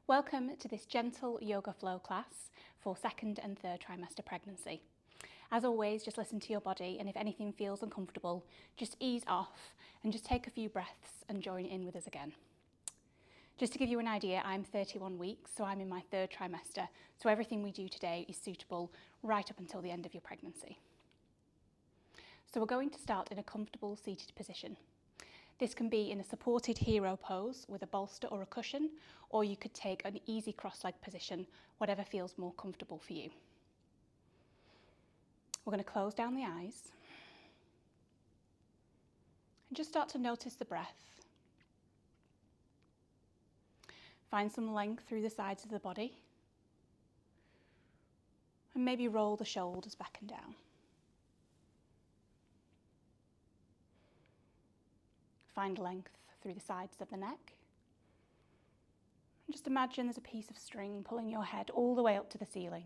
Welcome to this gentle yoga flow class for second and third trimester pregnancy. As always, just listen to your body, and if anything feels uncomfortable, just ease off and just take a few breaths and join in with us again. Just to give you an idea, I'm 31 weeks, so I'm in my third trimester, so everything we do today is suitable right up until the end of your pregnancy. So we're going to start in a comfortable seated position. This can be in a supported hero pose with a bolster or a cushion, or you could take an easy cross-leg position, whatever feels more comfortable for you. We're going to close down the eyes and just start to notice the breath. Find some length through the sides of the body and maybe roll the shoulders back and down. Find length through the sides of the neck. And just imagine there's a piece of string pulling your head all the way up to the ceiling.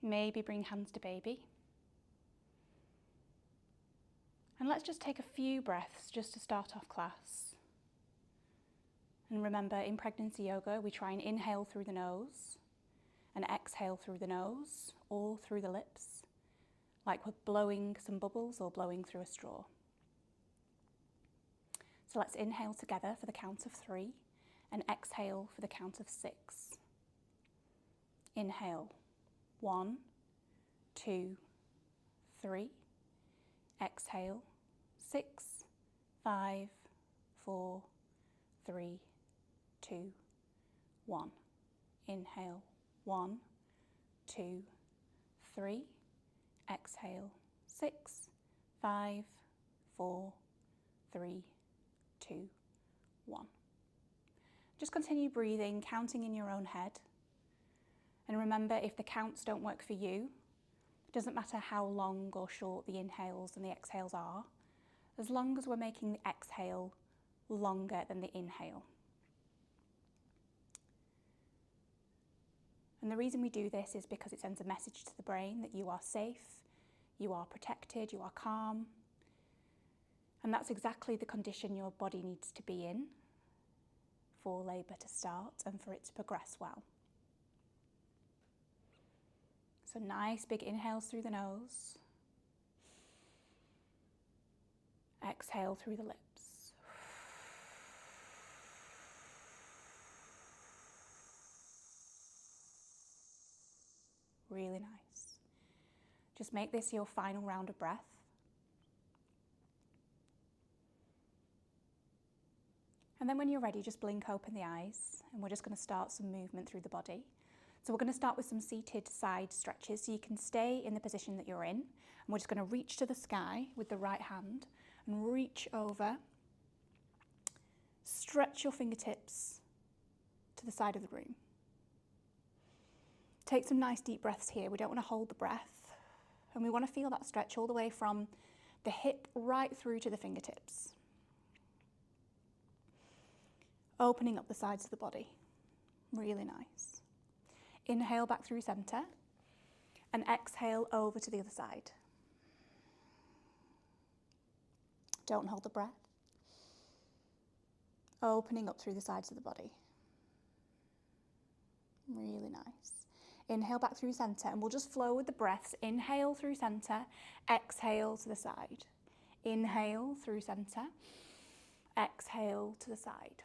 Maybe bring hands to baby. And let's just take a few breaths just to start off class. And remember, in pregnancy yoga, we try and inhale through the nose and exhale through the nose or through the lips, like we're blowing some bubbles or blowing through a straw. So let's inhale together for the count of 3 and exhale for the count of 6. Inhale, 1, 2, 3. Exhale, 6, 5, 4, 3, 2, 1. Inhale, 1, 2, 3. Exhale, 6, 5, 4, 3, 2, 1. Just continue breathing, counting in your own head. And remember, if the counts don't work for you, it doesn't matter how long or short the inhales and the exhales are, as long as we're making the exhale longer than the inhale. And the reason we do this is because it sends a message to the brain that you are safe, you are protected, you are calm. And that's exactly the condition your body needs to be in for labour to start and for it to progress well. So nice big inhales through the nose. Exhale through the lips. Really nice. Just make this your final round of breath. And then when you're ready, just blink open the eyes, and we're just going to start some movement through the body. So we're going to start with some seated side stretches, so you can stay in the position that you're in. And we're just going to reach to the sky with the right hand and reach over. Stretch your fingertips to the side of the room. Take some nice deep breaths here. We don't want to hold the breath. And we want to feel that stretch all the way from the hip right through to the fingertips. Opening up the sides of the body. Really nice. Inhale back through center and exhale over to the other side. Don't hold the breath. Opening up through the sides of the body. Really nice. Inhale back through center, and we'll just flow with the breaths. Inhale through center, exhale to the side. Inhale through center, exhale to the side.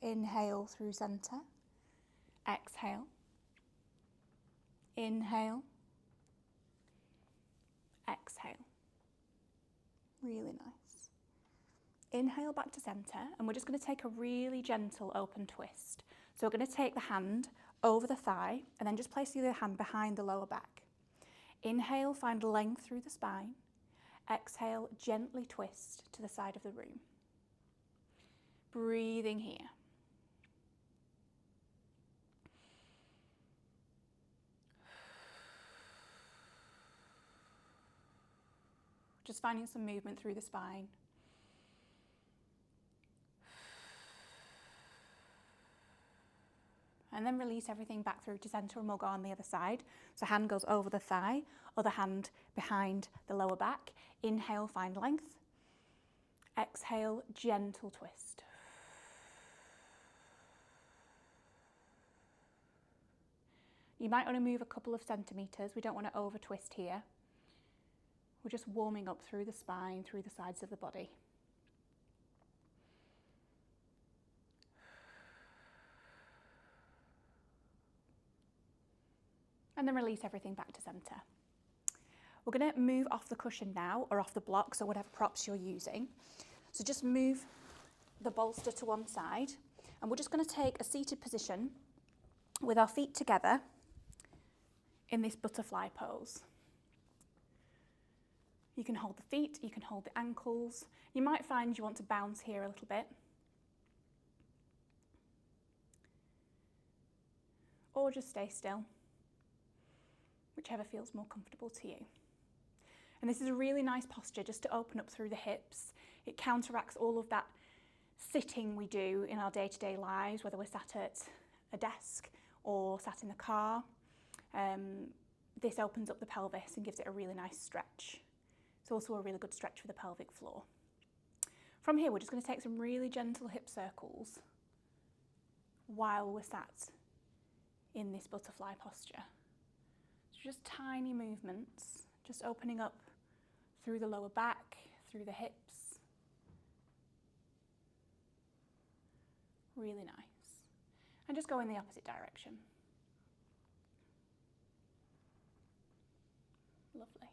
Inhale through center, exhale. Inhale, exhale. Really nice. Inhale back to center, and we're just going to take a really gentle open twist. So we're going to take the hand over the thigh and then just place the other hand behind the lower back. Inhale, find length through the spine. Exhale, gently twist to the side of the room. Breathing here. Just finding some movement through the spine. and then release everything back through to center, and we'll go on the other side. So hand goes over the thigh, other hand behind the lower back. Inhale, find length. Exhale, gentle twist. You might want to move a couple of centimeters. We don't want to over twist here. We're just warming up through the spine, through the sides of the body. And then release everything back to center. We're going to move off the cushion now, or off the blocks, or whatever props you're using. So just move the bolster to one side, and we're just going to take a seated position with our feet together in this butterfly pose. You can hold the feet, you can hold the ankles. You might find you want to bounce here a little bit. Or just stay still, whichever feels more comfortable to you. And this is a really nice posture just to open up through the hips. It counteracts all of that sitting we do in our day-to-day lives, whether we're sat at a desk or sat in the car. This opens up the pelvis and gives it a really nice stretch. It's also a really good stretch for the pelvic floor. From here, we're just going to take some really gentle hip circles while we're sat in this butterfly posture. So just tiny movements, just opening up through the lower back, through the hips. Really nice. And just go in the opposite direction. Lovely.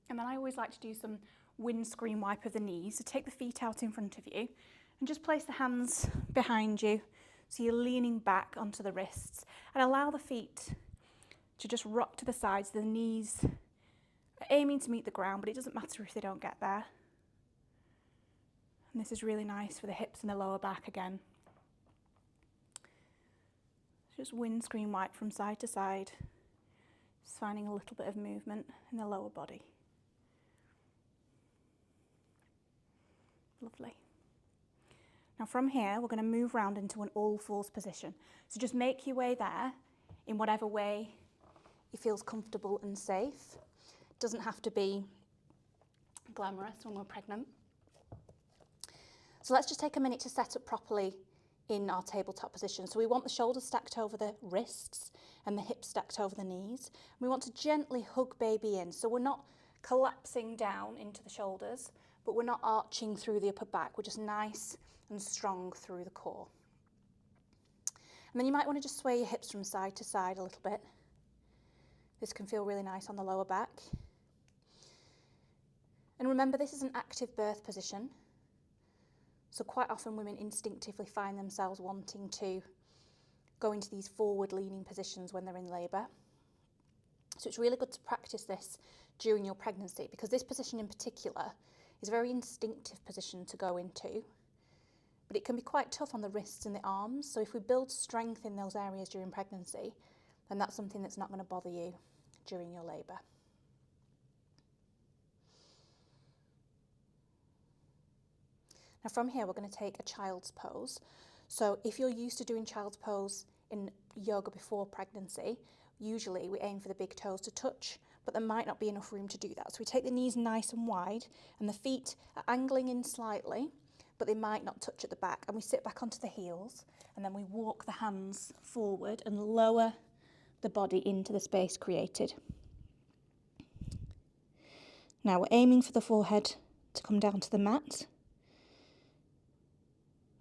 And then I always like to do some windscreen wipe of the knees. So take the feet out in front of you and just place the hands behind you so you're leaning back onto the wrists, and allow the feet to just rock to the sides. The knees are aiming to meet the ground, but it doesn't matter if they don't get there. And this is really nice for the hips and the lower back again. Just windscreen wipe from side to side, just finding a little bit of movement in the lower body. Lovely. Now from here, we're going to move round into an all fours position. So just make your way there in whatever way it feels comfortable and safe. It doesn't have to be glamorous when we're pregnant. So let's just take a minute to set up properly in our tabletop position. So we want the shoulders stacked over the wrists and the hips stacked over the knees. We want to gently hug baby in. So we're not collapsing down into the shoulders, but we're not arching through the upper back. We're just nice and strong through the core. And then you might want to just sway your hips from side to side a little bit. This can feel really nice on the lower back. And remember, this is an active birth position. So quite often women instinctively find themselves wanting to go into these forward-leaning positions when they're in labour. So it's really good to practice this during your pregnancy, because this position in particular is a very instinctive position to go into, but it can be quite tough on the wrists and the arms. So if we build strength in those areas during pregnancy, then that's something that's not going to bother you during your labour. Now from here, we're going to take a child's pose. So if you're used to doing child's pose in yoga before pregnancy, usually we aim for the big toes to touch, but there might not be enough room to do that. So we take the knees nice and wide, and the feet are angling in slightly, but they might not touch at the back. And we sit back onto the heels, and then we walk the hands forward and lower the body into the space created. Now we're aiming for the forehead to come down to the mat.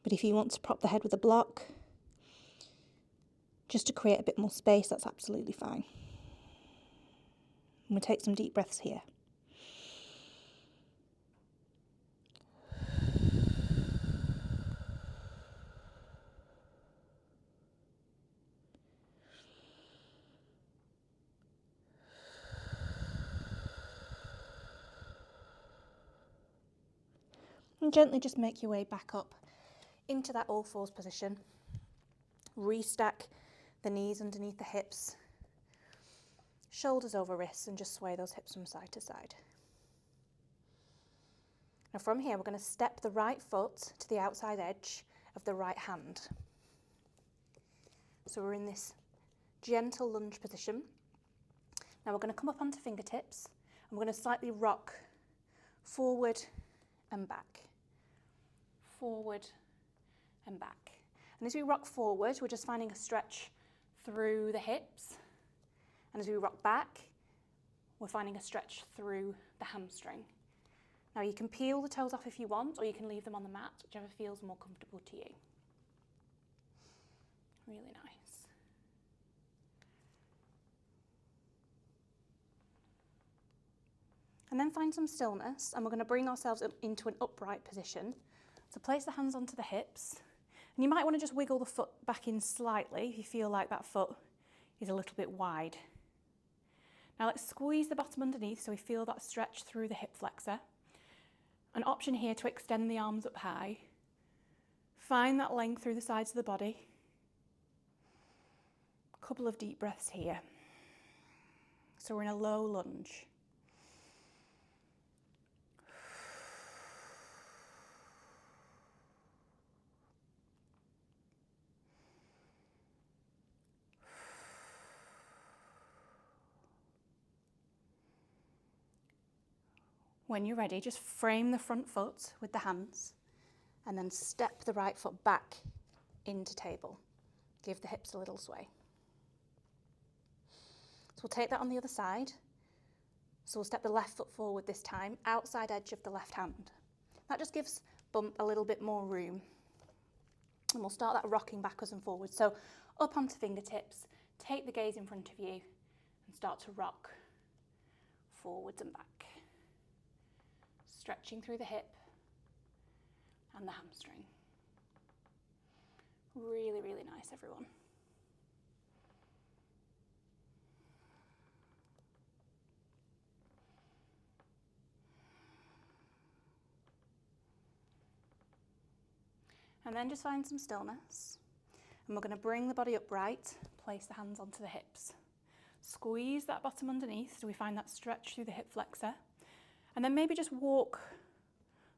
But if you want to prop the head with a block, just to create a bit more space, that's absolutely fine. And we'll take some deep breaths here. And gently just make your way back up into that all fours position. Restack the knees underneath the hips, shoulders over wrists, and just sway those hips from side to side. Now from here, we're going to step the right foot to the outside edge of the right hand. So we're in this gentle lunge position. Now we're going to come up onto fingertips and we're going to slightly rock forward and back, forward and back. And as we rock forward, we're just finding a stretch through the hips. And as we rock back, we're finding a stretch through the hamstring. Now you can peel the toes off if you want, or you can leave them on the mat, whichever feels more comfortable to you. Really nice. And then find some stillness, and we're going to bring ourselves into an upright position. So place the hands onto the hips, and you might want to just wiggle the foot back in slightly if you feel like that foot is a little bit wide. Now let's squeeze the bottom underneath so we feel that stretch through the hip flexor. An option here to extend the arms up high. Find that length through the sides of the body. A couple of deep breaths here. So we're in a low lunge. When you're ready, just frame the front foot with the hands and then step the right foot back into table. Give the hips a little sway. So we'll take that on the other side. So we'll step the left foot forward this time, outside edge of the left hand. That just gives bump a little bit more room. And we'll start that rocking backwards and forwards. So up onto fingertips, take the gaze in front of you and start to rock forwards and back. Stretching through the hip and the hamstring. Really, really nice, everyone. And then just find some stillness. And we're going to bring the body upright, place the hands onto the hips. Squeeze that bottom underneath so we find that stretch through the hip flexor. And then maybe just walk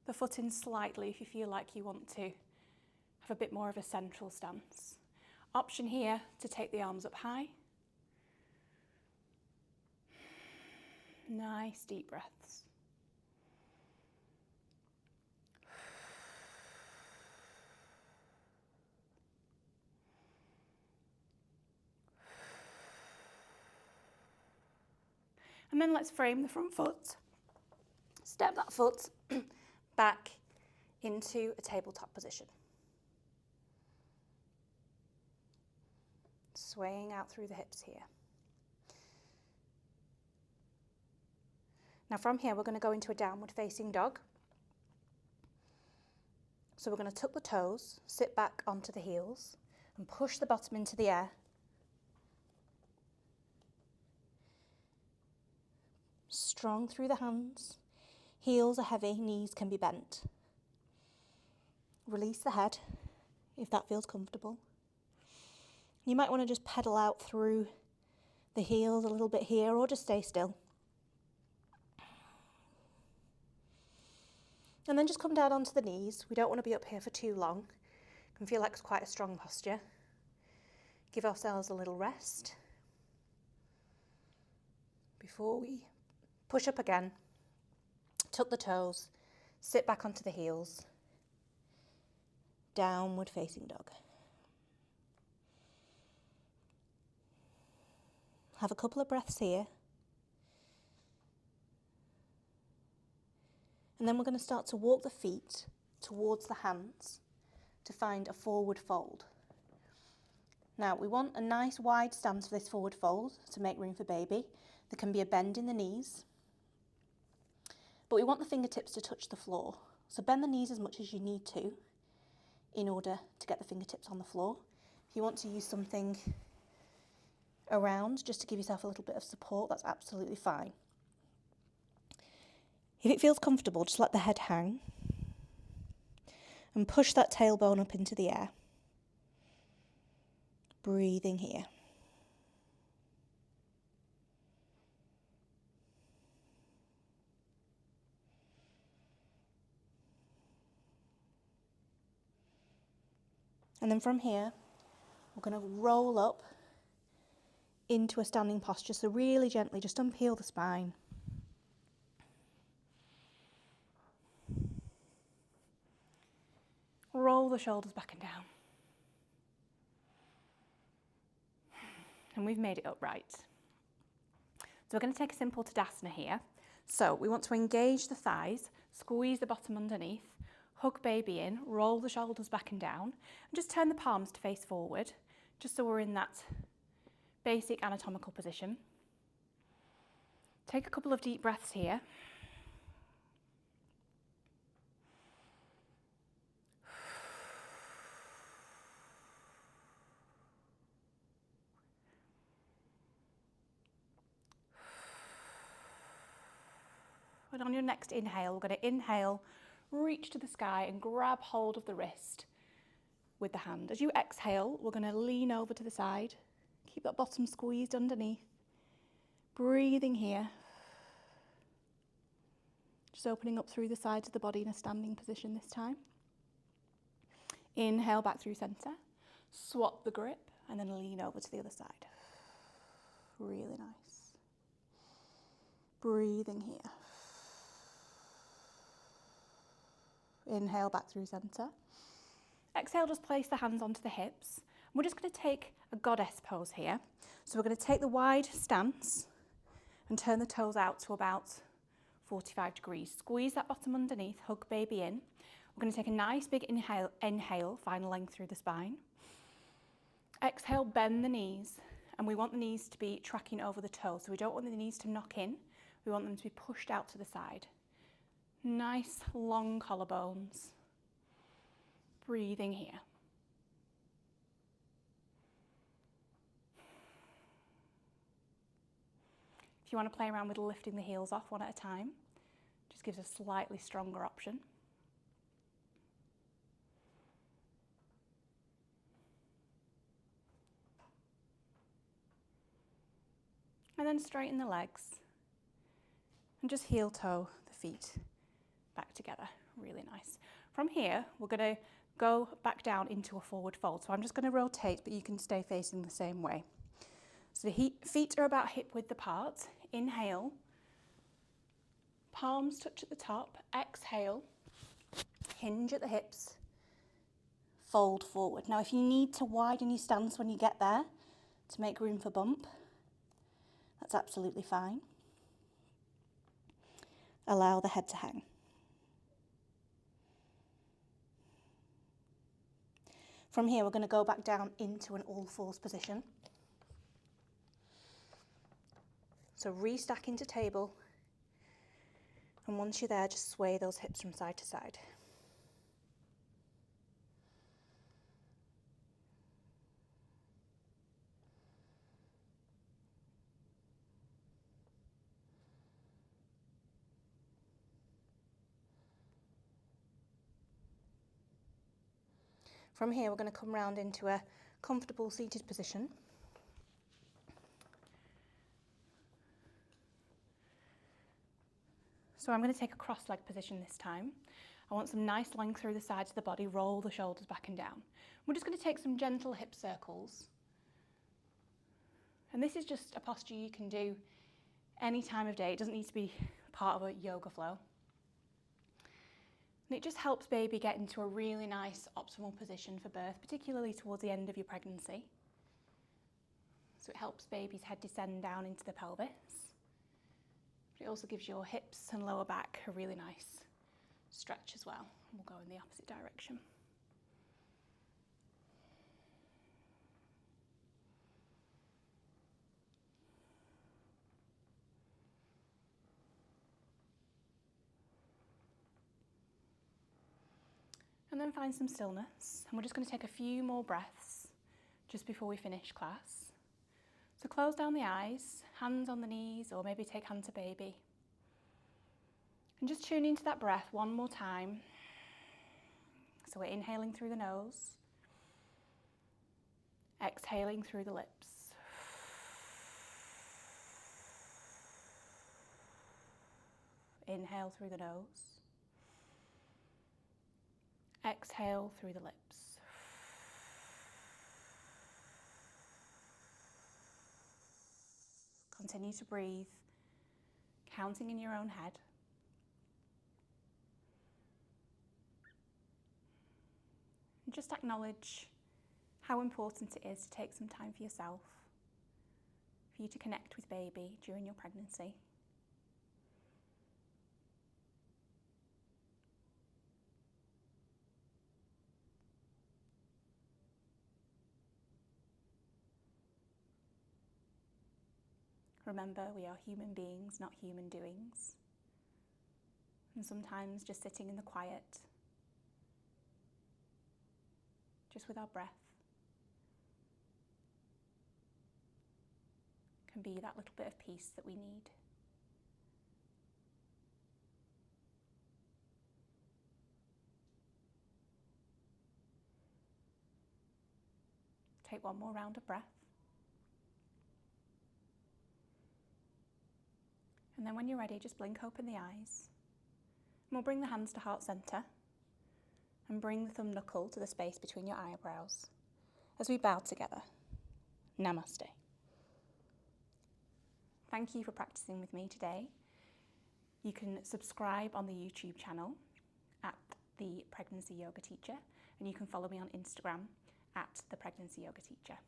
the foot in slightly if you feel like you want to have a bit more of a central stance. Option here to take the arms up high. Nice deep breaths. And then let's frame the front foot. Step that foot back into a tabletop position. Swaying out through the hips here. Now from here, we're going to go into a downward facing dog. So we're going to tuck the toes, sit back onto the heels, and push the bottom into the air. Strong through the hands. Heels are heavy, knees can be bent. Release the head if that feels comfortable. You might want to just pedal out through the heels a little bit here or just stay still. And then just come down onto the knees. We don't want to be up here for too long. It can feel like it's quite a strong posture. Give ourselves a little rest before we push up again. Tuck the toes, sit back onto the heels. Downward facing dog. Have a couple of breaths here. And then we're going to start to walk the feet towards the hands to find a forward fold. Now we want a nice wide stance for this forward fold to make room for baby. There can be a bend in the knees, but we want the fingertips to touch the floor. So bend the knees as much as you need to in order to get the fingertips on the floor. If you want to use something around just to give yourself a little bit of support, that's absolutely fine. If it feels comfortable, just let the head hang and push that tailbone up into the air. Breathing here. And then from here, we're going to roll up into a standing posture. So really gently, just unpeel the spine. Roll the shoulders back and down. And we've made it upright. So we're going to take a simple Tadasana here. So we want to engage the thighs, squeeze the bottom underneath, hug baby in, roll the shoulders back and down, and just turn the palms to face forward, just so we're in that basic anatomical position. Take a couple of deep breaths here. And on your next inhale, we're going to inhale, reach to the sky and grab hold of the wrist with the hand. As you exhale, we're going to lean over to the side. Keep that bottom squeezed underneath. Breathing here. Just opening up through the sides of the body in a standing position this time. Inhale back through center. Swap the grip and then lean over to the other side. Really nice. Breathing here. Inhale back through center. Exhale, just place the hands onto the hips. We're just going to take a goddess pose here. So we're going to take the wide stance and turn the toes out to about 45 degrees. Squeeze that bottom underneath, hug baby in. We're going to take a nice big inhale, find length through the spine. Exhale, bend the knees, and we want the knees to be tracking over the toes. So we don't want the knees to knock in, we want them to be pushed out to the side. Nice long collarbones. Breathing here. If you want to play around with lifting the heels off one at a time, just gives a slightly stronger option. And then straighten the legs and just heel toe the feet back together. Really nice. From here, we're going to go back down into a forward fold. So I'm just going to rotate, but you can stay facing the same way. So the feet are about hip width apart. Inhale, palms touch at the top. Exhale, hinge at the hips, fold forward. Now if you need to widen your stance when you get there to make room for bump, that's absolutely fine. Allow the head to hang. From here, we're going to go back down into an all fours position. So restack into table. And once you're there, just sway those hips from side to side. From here, we're going to come round into a comfortable seated position. So I'm going to take a cross-leg position this time. I want some nice length through the sides of the body, roll the shoulders back and down. We're just going to take some gentle hip circles. And this is just a posture you can do any time of day. It doesn't need to be part of a yoga flow. And it just helps baby get into a really nice optimal position for birth, particularly towards the end of your pregnancy. So it helps baby's head descend down into the pelvis. But it also gives your hips and lower back a really nice stretch as well. We'll go in the opposite direction. And then find some stillness. And we're just going to take a few more breaths just before we finish class. So close down the eyes, hands on the knees, or maybe take hand to baby. And just tune into that breath one more time. So we're inhaling through the nose, exhaling through the lips. Inhale through the nose. Exhale through the lips. continue to breathe, counting in your own head. And just acknowledge how important it is to take some time for yourself, for you to connect with baby during your pregnancy. Remember, we are human beings, not human doings. And sometimes just sitting in the quiet, just with our breath, can be that little bit of peace that we need. Take one more round of breath. And then when you're ready, just blink open the eyes. And we'll bring the hands to heart center and bring the thumb knuckle to the space between your eyebrows as we bow together. Namaste. Thank you for practicing with me today. You can subscribe on the YouTube channel at The Pregnancy Yoga Teacher, and you can follow me on Instagram at The Pregnancy Yoga Teacher.